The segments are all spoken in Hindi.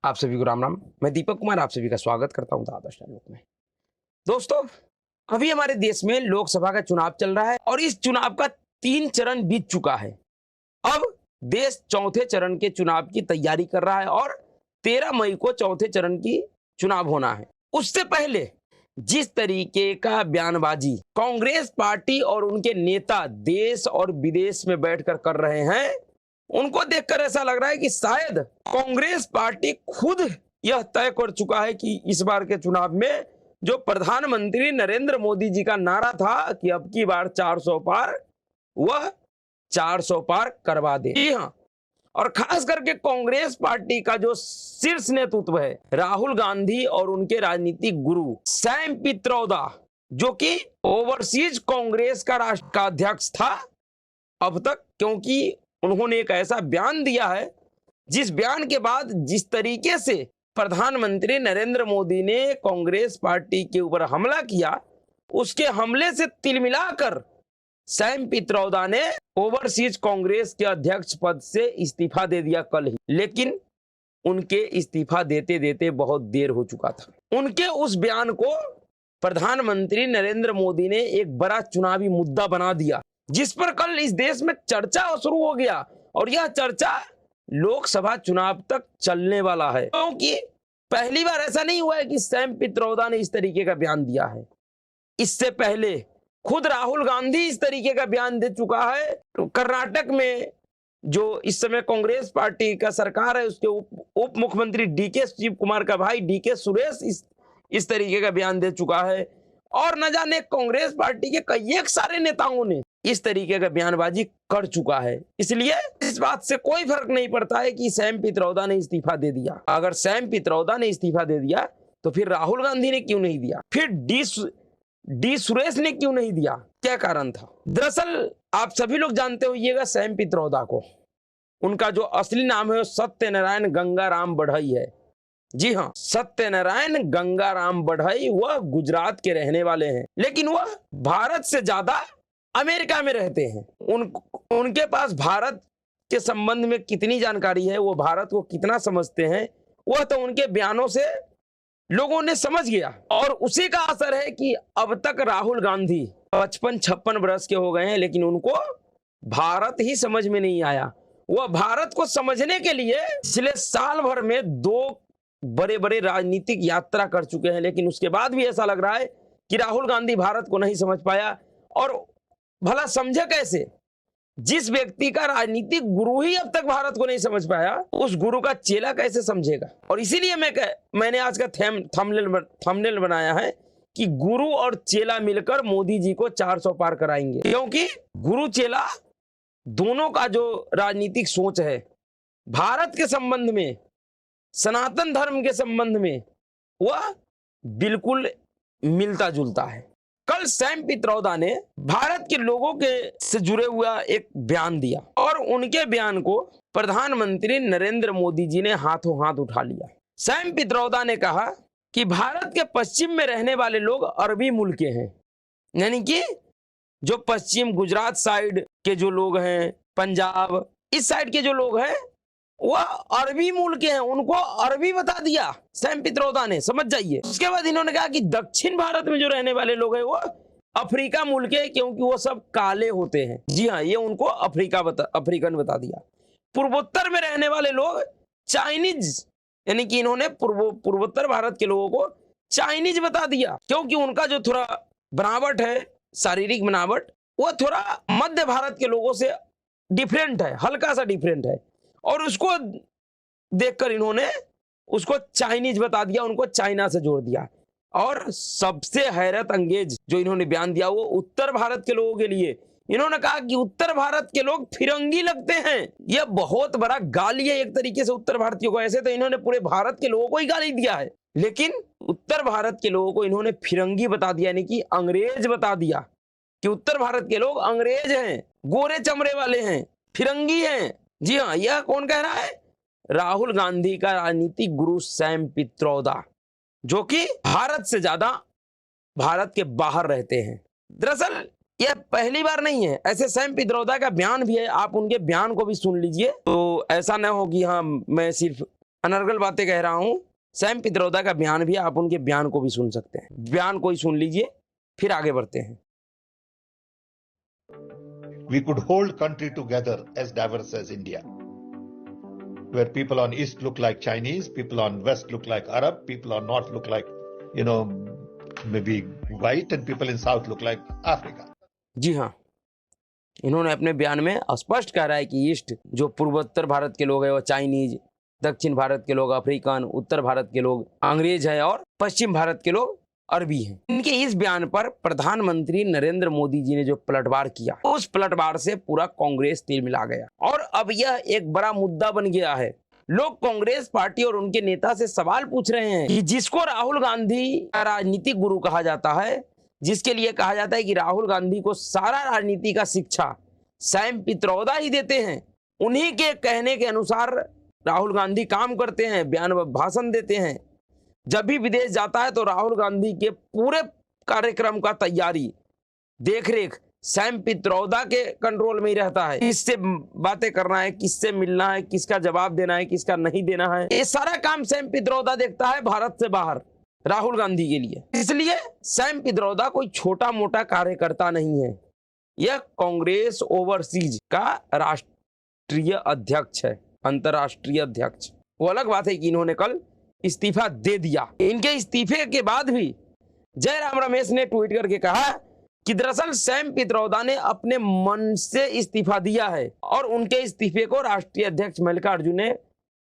आप सभी को राम राम। मैं दीपक कुमार आप सभी का स्वागत करता हूं आदर्श न्यूज में। दोस्तों, अभी हमारे देश में लोकसभा का चुनाव चल रहा है और इस चुनाव का 3 चरण बीत चुका है। अब देश चौथे चरण के चुनाव की तैयारी कर रहा है और 13 मई को चौथे चरण की चुनाव होना है। उससे पहले जिस तरीके का बयानबाजी कांग्रेस पार्टी और उनके नेता देश और विदेश में बैठकर कर रहे हैं, उनको देखकर ऐसा लग रहा है कि शायद कांग्रेस पार्टी खुद यह तय कर चुका है कि इस बार के चुनाव में जो प्रधानमंत्री नरेंद्र मोदी जी का नारा था कि अब की बार 400 पार, वह 400 पार करवा दे। जी हाँ, और खास करके कांग्रेस पार्टी का जो शीर्ष नेतृत्व है राहुल गांधी और उनके राजनीतिक गुरु सैम पित्रोदा, जो कि ओवरसीज कांग्रेस का राष्ट्र का अध्यक्ष था अब तक, क्योंकि उन्होंने एक ऐसा बयान दिया है जिस बयान के बाद जिस तरीके से प्रधानमंत्री नरेंद्र मोदी ने कांग्रेस पार्टी के ऊपर हमला किया, उसके हमले से तिलमिलाकर सैम पित्रोदा ने ओवरसीज कांग्रेस के अध्यक्ष पद से इस्तीफा दे दिया कल ही। लेकिन उनके इस्तीफा देते देते बहुत देर हो चुका था। उनके उस बयान को प्रधानमंत्री नरेंद्र मोदी ने एक बड़ा चुनावी मुद्दा बना दिया, जिस पर कल इस देश में चर्चा शुरू हो गया और यह चर्चा लोकसभा चुनाव तक चलने वाला है, क्योंकि पहली बार ऐसा नहीं हुआ है कि सैम पित्रोदा ने इस तरीके का बयान दिया है। इससे पहले खुद राहुल गांधी इस तरीके का बयान दे चुका है। तो कर्नाटक में जो इस समय कांग्रेस पार्टी का सरकार है, उसके उप मुख्यमंत्री डीके शिव कुमार का भाई डीके सुरेश इस तरीके का बयान दे चुका है और न जाने कांग्रेस पार्टी के कई एक सारे नेताओं ने इस तरीके का बयानबाजी कर चुका है। इसलिए इस बात से कोई फर्क नहीं पड़ता है कि सैम पित्रोदा ने इस्तीफा दे दिया। अगर सैम पित्रोदा ने इस्तीफा दे दिया तो फिर राहुल गांधी ने क्यों नहीं दिया, फिर डी सुरेश ने क्यों नहीं दिया, क्या कारण था? दरअसल आप सभी लोग जानते होइएगा सैम पित्रोदा को। उनका जो असली नाम है सत्यनारायण गंगाराम बढ़ई है। जी हाँ, सत्यनारायण गंगाराम बढ़ई। वह गुजरात के रहने वाले हैं, लेकिन वह भारत से ज्यादा अमेरिका में रहते हैं। उनके पास भारत के संबंध में कितनी जानकारी है, वो भारत को कितना समझते हैं, वह तो उनके बयानों से लोगों ने समझ गया। और उसी का असर है कि अब तक राहुल गांधी 55-56 वर्ष के हो गए हैं, लेकिन उनको भारत ही समझ में नहीं आया। वह भारत को समझने के लिए पिछले साल भर में 2 बड़े बड़े राजनीतिक यात्रा कर चुके हैं, लेकिन उसके बाद भी ऐसा लग रहा है कि राहुल गांधी भारत को नहीं समझ पाया। और भला समझे कैसे? जिस व्यक्ति का राजनीतिक गुरु ही अब तक भारत को नहीं समझ पाया, उस गुरु का चेला कैसे समझेगा? और इसीलिए मैंने आज का थंबनेल बनाया है कि गुरु और चेला मिलकर मोदी जी को 400 पार कराएंगे, क्योंकि गुरु चेला दोनों का जो राजनीतिक सोच है भारत के संबंध में, सनातन धर्म के संबंध में, वह बिल्कुल मिलता जुलता है। कल सैम पित्रोदा ने भारत के लोगों के से जुड़े हुआ एक बयान दिया और उनके बयान को प्रधानमंत्री नरेंद्र मोदी जी ने हाथों हाथ उठा लिया। सैम पित्रोदा ने कहा कि भारत के पश्चिम में रहने वाले लोग अरबी मुल्क के हैं, यानी कि जो पश्चिम गुजरात साइड के जो लोग हैं, पंजाब इस साइड के जो लोग हैं, वह अरबी मूल के हैं। उनको अरबी बता दिया सैम पित्रोदा ने, समझ जाइए। उसके बाद इन्होंने कहा कि दक्षिण भारत में जो रहने वाले लोग हैं वो अफ्रीका मूल के, क्योंकि वो सब काले होते हैं। जी हाँ, ये उनको अफ्रीकन बता दिया। पूर्वोत्तर में रहने वाले लोग चाइनीज, यानी कि इन्होंने पूर्वोत्तर भारत के लोगों को चाइनीज बता दिया, क्योंकि उनका जो थोड़ा बनावट है, शारीरिक बनावट, वो थोड़ा मध्य भारत के लोगों से डिफरेंट है, हल्का सा डिफरेंट है। और उसको देखकर इन्होंने उसको चाइनीज बता दिया, उनको चाइना से जोड़ दिया। और सबसे हैरत अंगेज जो इन्होंने बयान दिया वो उत्तर भारत के लोगों के लिए। इन्होंने कहा कि उत्तर भारत के लोग फिरंगी लगते हैं। यह बहुत बड़ा गाली है एक तरीके से उत्तर भारतीयों को। ऐसे तो इन्होंने पूरे भारत के लोगों को ही गाली दिया है, लेकिन उत्तर भारत के लोगों को इन्होंने फिरंगी बता दिया, यानी कि अंग्रेज बता दिया कि उत्तर भारत के लोग अंग्रेज हैं, गोरे चमड़े वाले हैं, फिरंगी हैं। जी हाँ, यह कौन कह रहा है? राहुल गांधी का राजनीतिक गुरु सैम पित्रोदा, जो कि भारत से ज्यादा भारत के बाहर रहते हैं। दरअसल यह पहली बार नहीं है, ऐसे सैम पित्रोदा का बयान भी है। आप उनके बयान को भी सुन लीजिए, तो ऐसा न हो कि हाँ मैं सिर्फ अनर्गल बातें कह रहा हूं। सैम पित्रोदा का बयान भी, आप उनके बयान को भी सुन सकते हैं। बयान को ही सुन लीजिए, फिर आगे बढ़ते हैं। We could hold country together as diverse as India, where people on east look like Chinese, people on west look like Arab, people on north look like, maybe white, and people in south look like Africa. जी हाँ, इन्होंने अपने बयान में स्पष्ट कह रहा है कि ईस्ट जो पूर्वोत्तर भारत के लोग हैं वो चाइनीज, दक्षिण भारत के लोग अफ्रीकन, उत्तर भारत के लोग अंग्रेज है और पश्चिम भारत के लोग अरबी हैं। इनके इस बयान पर प्रधानमंत्री नरेंद्र मोदी जी ने जो पलटवार किया, उस पलटवार से पूरा कांग्रेस तिल मिला गया और अब यह एक बड़ा मुद्दा बन गया है। लोग कांग्रेस पार्टी और उनके नेता से सवाल पूछ रहे हैं कि जिसको राहुल गांधी का राजनीतिक गुरु कहा जाता है, जिसके लिए कहा जाता है कि राहुल गांधी को सारा राजनीति का शिक्षा सैम पित्रोदा ही देते हैं, उन्हीं के कहने के अनुसार राहुल गांधी काम करते हैं, बयान भाषण देते हैं। जब भी विदेश जाता है तो राहुल गांधी के पूरे कार्यक्रम का तैयारी, देखरेख सैम पित्रोदा के कंट्रोल में ही रहता है। किससे बातें करना है, किससे मिलना है, किसका जवाब देना है, किसका नहीं देना है, ये सारा काम सैम पित्रोदा देखता है भारत से बाहर राहुल गांधी के लिए। इसलिए सैम पित्रोदा कोई छोटा मोटा कार्यकर्ता नहीं है, यह कांग्रेस ओवरसीज का राष्ट्रीय अध्यक्ष है, अंतर्राष्ट्रीय अध्यक्ष। वो अलग बात है कि इन्होंने कल इस्तीफा दे दिया। इनके इस्तीफे के बाद भी जयराम रमेश ने ट्वीट करके कहा कि दरअसल सैम पित्रोदा ने अपने मन से इस्तीफा दिया है और उनके इस्तीफे को राष्ट्रीय अध्यक्ष मल्लिकार्जुन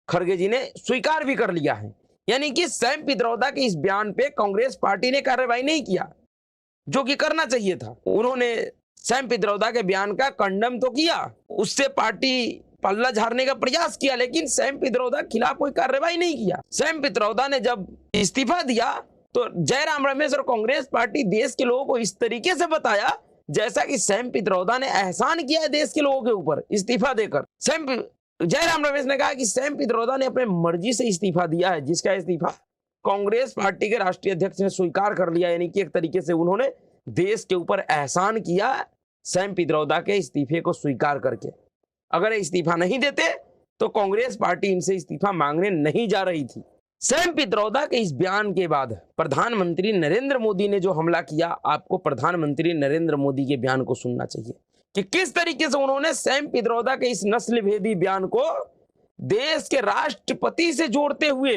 खड़गे जी ने स्वीकार भी कर लिया है। यानी कि सैम पित्रोदा के इस बयान पे कांग्रेस पार्टी ने कार्रवाई नहीं किया, जो कि करना चाहिए था। उन्होंने सैम पित्रोदा के बयान का कंडम तो किया, उससे पार्टी पल्ला झाड़ने का प्रयास किया, लेकिन सैम पित्रोदा के खिलाफ कोई कार्रवाई नहीं किया। सैम पित्रोदा ने जब इस्तीफा दिया तो जयराम रमेश और कांग्रेस पार्टी देश के लोगों को इस तरीके से बताया जैसा कि सैम पित्रोदा ने एहसान किया है देश के लोगों के ऊपर इस्तीफा देकर। जयराम रमेश ने कहा कि सैम पित्रोदा ने अपने मर्जी से इस्तीफा दिया है, जिसका इस्तीफा कांग्रेस पार्टी के राष्ट्रीय अध्यक्ष ने स्वीकार कर लिया। यानी कि एक तरीके से उन्होंने देश के ऊपर एहसान किया सैम पित्रोदा के इस्तीफे को स्वीकार करके। अगर इस्तीफा नहीं देते तो कांग्रेस पार्टी इनसे इस्तीफा मांगने नहीं जा रही थी। सैम पित्रोदा के इस बयान के बाद प्रधानमंत्री नरेंद्र मोदी ने जो हमला किया, आपको प्रधानमंत्री नरेंद्र मोदी के बयान को सुनना चाहिए कि किस तरीके से उन्होंने सैम पित्रोदा के इस नस्ल भेदी बयान को देश के राष्ट्रपति से जोड़ते हुए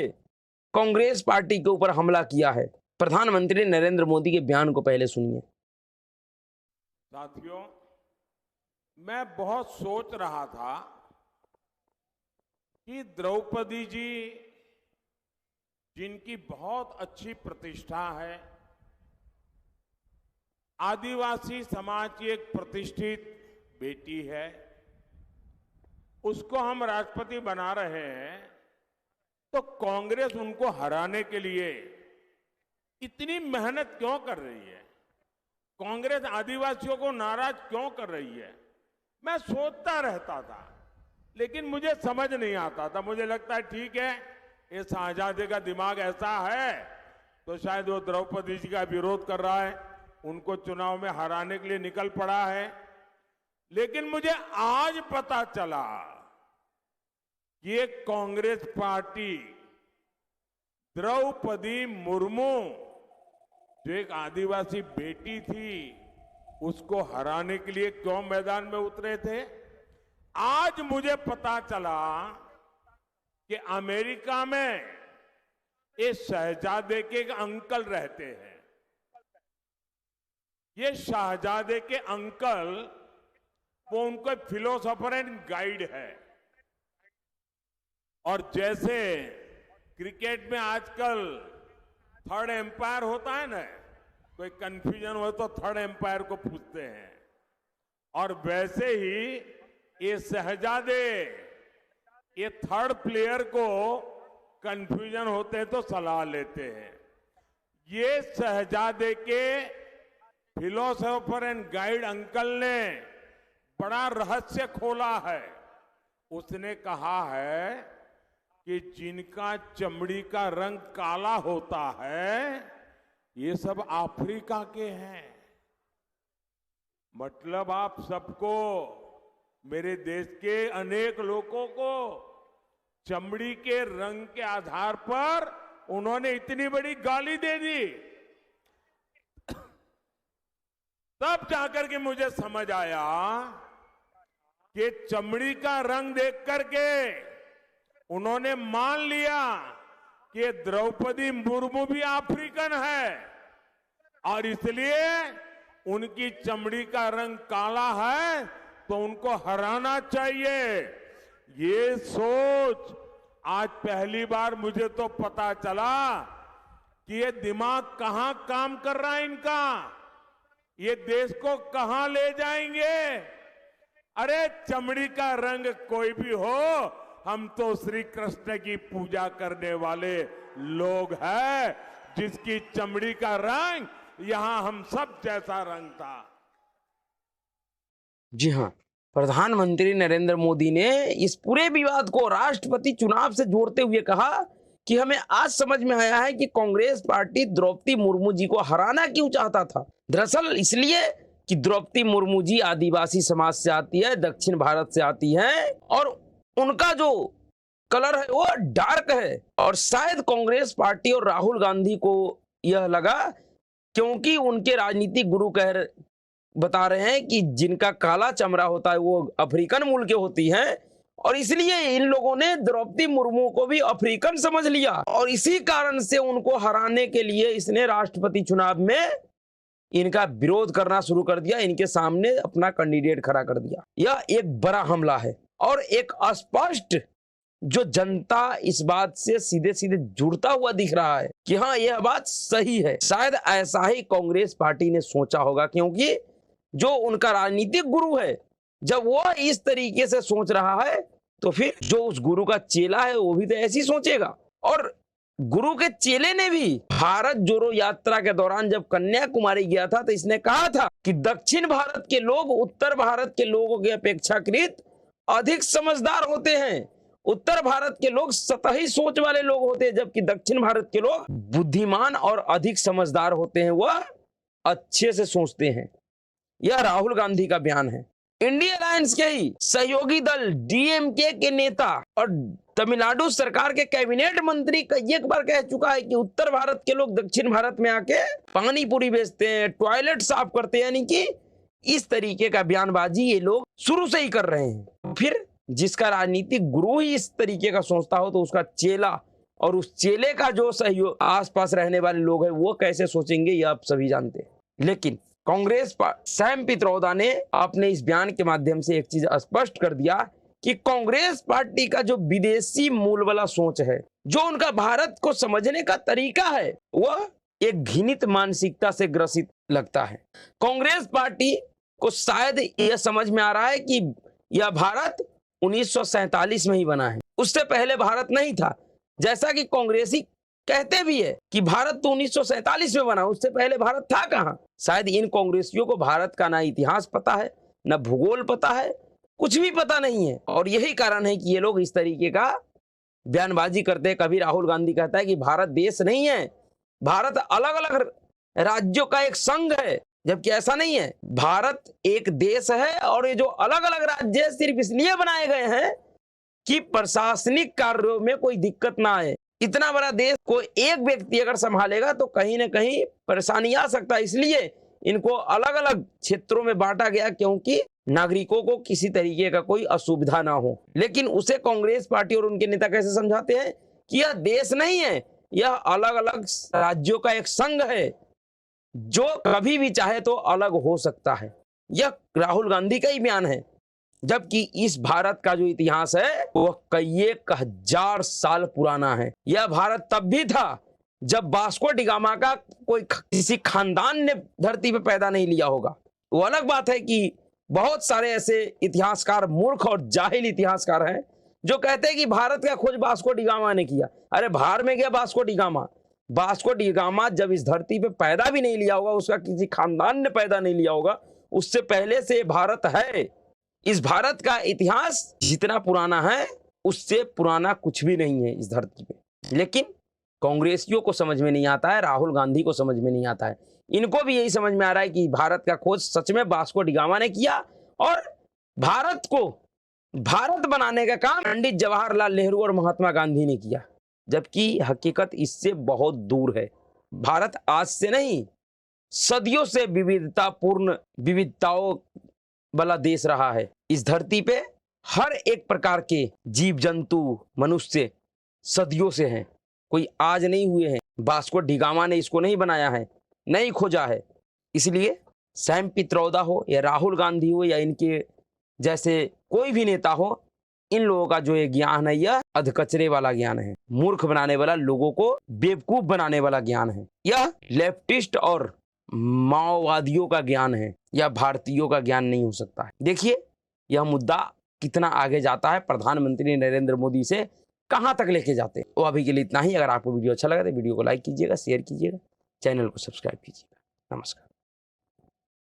कांग्रेस पार्टी के ऊपर हमला किया है। प्रधानमंत्री नरेंद्र मोदी के बयान को पहले सुनिए। साथियों, मैं बहुत सोच रहा था कि द्रौपदी जी, जिनकी बहुत अच्छी प्रतिष्ठा है, आदिवासी समाज की एक प्रतिष्ठित बेटी है, उसको हम राष्ट्रपति बना रहे हैं, तो कांग्रेस उनको हराने के लिए इतनी मेहनत क्यों कर रही है? कांग्रेस आदिवासियों को नाराज क्यों कर रही है? मैं सोचता रहता था, लेकिन मुझे समझ नहीं आता था। मुझे लगता है ठीक है, ये शाहजहां का दिमाग ऐसा है तो शायद वो द्रौपदी जी का विरोध कर रहा है, उनको चुनाव में हराने के लिए निकल पड़ा है। लेकिन मुझे आज पता चला कि ये कांग्रेस पार्टी द्रौपदी मुर्मू, जो एक आदिवासी बेटी थी, उसको हराने के लिए क्यों मैदान में उतरे थे। आज मुझे पता चला कि अमेरिका में ये शहजादे के एक अंकल रहते हैं। ये शहजादे के अंकल, वो उनको फिलोसोफर एंड गाइड है। और जैसे क्रिकेट में आजकल थर्ड एम्पायर होता है ना, कोई कंफ्यूजन हो तो थर्ड एम्पायर को पूछते हैं, और वैसे ही ये शहजादे ये थर्ड प्लेयर को कंफ्यूजन होते हैं तो सलाह लेते हैं। ये शहजादे के फिलोसोफर एंड गाइड अंकल ने बड़ा रहस्य खोला है। उसने कहा है कि जिनका चमड़ी का रंग काला होता है, ये सब अफ्रीका के हैं। मतलब आप सबको, मेरे देश के अनेक लोगों को चमड़ी के रंग के आधार पर उन्होंने इतनी बड़ी गाली दे दी। तब जाकर के मुझे समझ आया कि चमड़ी का रंग देख करके उन्होंने मान लिया कि द्रौपदी मुर्मू भी अफ्रीकन है और इसलिए उनकी चमड़ी का रंग काला है तो उनको हराना चाहिए। ये सोच आज पहली बार मुझे तो पता चला कि ये दिमाग कहां काम कर रहा है इनका, ये देश को कहां ले जाएंगे। अरे चमड़ी का रंग कोई भी हो, हम तो श्री कृष्ण की पूजा करने वाले लोग हैं, जिसकी चमड़ी का रंग यहां हम सब जैसा रंग था। जी हाँ, प्रधानमंत्री नरेंद्र मोदी ने इस पूरे विवाद को राष्ट्रपति चुनाव से जोड़ते हुए कहा कि हमें आज समझ में आया है कि कांग्रेस पार्टी द्रौपदी मुर्मू जी को हराना क्यों चाहता था। दरअसल इसलिए कि द्रौपदी मुर्मू जी आदिवासी समाज से आती है, दक्षिण भारत से आती है और उनका जो कलर है वो डार्क है। और शायद कांग्रेस पार्टी और राहुल गांधी को यह लगा, क्योंकि उनके राजनीतिक गुरु बता रहे हैं कि जिनका काला चमड़ा होता है वो अफ्रीकन मूल के होती हैं, और इसलिए इन लोगों ने द्रौपदी मुर्मू को भी अफ्रीकन समझ लिया और इसी कारण से उनको हराने के लिए इसने राष्ट्रपति चुनाव में इनका विरोध करना शुरू कर दिया, इनके सामने अपना कैंडिडेट खड़ा कर दिया। यह एक बड़ा हमला है और एक अस्पष्ट जो जनता इस बात से सीधे सीधे जुड़ता हुआ दिख रहा है कि हाँ यह बात सही है। शायद ऐसा ही कांग्रेस पार्टी ने सोचा होगा, क्योंकि जो उनका राजनीतिक गुरु है जब वो इस तरीके से सोच रहा है तो फिर जो उस गुरु का चेला है वो भी तो ऐसे ही सोचेगा। और गुरु के चेले ने भी भारत जोड़ो यात्रा के दौरान जब कन्याकुमारी गया था तो इसने कहा था कि दक्षिण भारत के लोग उत्तर भारत के लोगों के अपेक्षाकृत अधिक समझदार होते हैं। उत्तर भारत के लोग सतही सोच वाले लोग होते हैं, जबकि दक्षिण भारत के लोग बुद्धिमान और अधिक समझदार होते हैं, वह अच्छे से सोचते हैं। यह राहुल गांधी का बयान है। इंडिया अलायंस के ही सहयोगी दल डीएमके के नेता और तमिलनाडु सरकार के कैबिनेट मंत्री एक बार कह चुका है कि उत्तर भारत के लोग दक्षिण भारत में आके पानी पूरी बेचते हैं, टॉयलेट साफ करते हैं, यानी कि इस तरीके का बयानबाजी ये लोग शुरू से ही कर रहे हैं। फिर जिसका राजनीतिक गुरु ही इस तरीके का सोचता हो तो उसका चेला और उस चेले का जो सहयोग आसपास रहने वाले लोग हैं वो कैसे सोचेंगे, ये आप सभी जानते हैं। लेकिन कांग्रेस सैम पित्रोदा ने अपने इस बयान के माध्यम से एक चीज स्पष्ट कर दिया कि कांग्रेस पार्टी का जो विदेशी मूल वाला सोच है, जो उनका भारत को समझने का तरीका है, वह एक घृणित मानसिकता से ग्रसित लगता है। कांग्रेस पार्टी को शायद यह समझ में आ रहा है कि यह भारत 1947 में ही बना है, उससे पहले भारत नहीं था। जैसा कि कांग्रेसी कहते भी है कि भारत तो 1947 में बना, उससे पहले भारत था कहां। शायद इन कांग्रेसियों को भारत का ना इतिहास पता है, ना भूगोल पता है, कुछ भी पता नहीं है। और यही कारण है कि ये लोग इस तरीके का बयानबाजी करते हैं। कभी राहुल गांधी कहता है कि भारत देश नहीं है, भारत अलग अलग राज्यों का एक संघ है, जबकि ऐसा नहीं है। भारत एक देश है और ये जो अलग अलग राज्य सिर्फ इसलिए बनाए गए हैं कि प्रशासनिक कार्यों में कोई दिक्कत ना आए। इतना बड़ा देश को एक व्यक्ति अगर संभालेगा तो कहीं ना कहीं परेशानी आ सकता है, इसलिए इनको अलग अलग क्षेत्रों में बांटा गया, क्योंकि नागरिकों को किसी तरीके का कोई असुविधा ना हो। लेकिन उसे कांग्रेस पार्टी और उनके नेता कैसे समझाते हैं कि यह देश नहीं है, यह अलग अलग राज्यों का एक संघ है जो कभी भी चाहे तो अलग हो सकता है। यह राहुल गांधी का ही बयान है, जबकि इस भारत का जो इतिहास है वह कई 1000 साल पुराना है। यह भारत तब भी था जब वास्को डिगामा का कोई किसी खानदान ने धरती पे पैदा नहीं लिया होगा। वो अलग बात है कि बहुत सारे ऐसे इतिहासकार मूर्ख और जाहिल इतिहासकार हैं जो कहते हैं कि भारत का खोज वास्को डिगामा ने किया। अरे बाहर में गया वास्को डिगामा। वास्को डिगामा जब इस धरती पे पैदा भी नहीं लिया होगा, उसका किसी खानदान ने पैदा नहीं लिया होगा, उससे पहले से भारत है। इस भारत का इतिहास जितना पुराना है उससे पुराना कुछ भी नहीं है इस धरती पे। लेकिन कांग्रेसियों को समझ में नहीं आता है, राहुल गांधी को समझ में नहीं आता है। इनको भी यही समझ में आ रहा है कि भारत का खोज सच में वास्को डिगामा ने किया और भारत को भारत बनाने का काम पंडित जवाहरलाल नेहरू और महात्मा गांधी ने किया, जबकि हकीकत इससे बहुत दूर है। भारत आज से नहीं, सदियों से विविधताओं वाला देश रहा है। इस धरती पे हर एक प्रकार के जीव जंतु मनुष्य सदियों से हैं, कोई आज नहीं हुए हैं। वास्को डिगामा ने इसको नहीं बनाया है, नहीं खोजा है। इसलिए सैम पित्रोदा हो या राहुल गांधी हो या इनके जैसे कोई भी नेता हो, इन लोगों का जो ये ज्ञान है यह अधकचरे वाला ज्ञान है, मूर्ख बनाने वाला, लोगों को बेवकूफ बनाने वाला ज्ञान है। यह लेफ्टिस्ट और माओवादियों का ज्ञान है, या भारतीयों का ज्ञान नहीं हो सकता है। देखिए यह मुद्दा कितना आगे जाता है, प्रधानमंत्री नरेंद्र मोदी से कहां तक लेके जाते हैं। तो अभी के लिए इतना ही। अगर आपको वीडियो अच्छा लगा तो वीडियो को लाइक कीजिएगा, शेयर कीजिएगा, चैनल को सब्सक्राइब कीजिएगा। नमस्कार।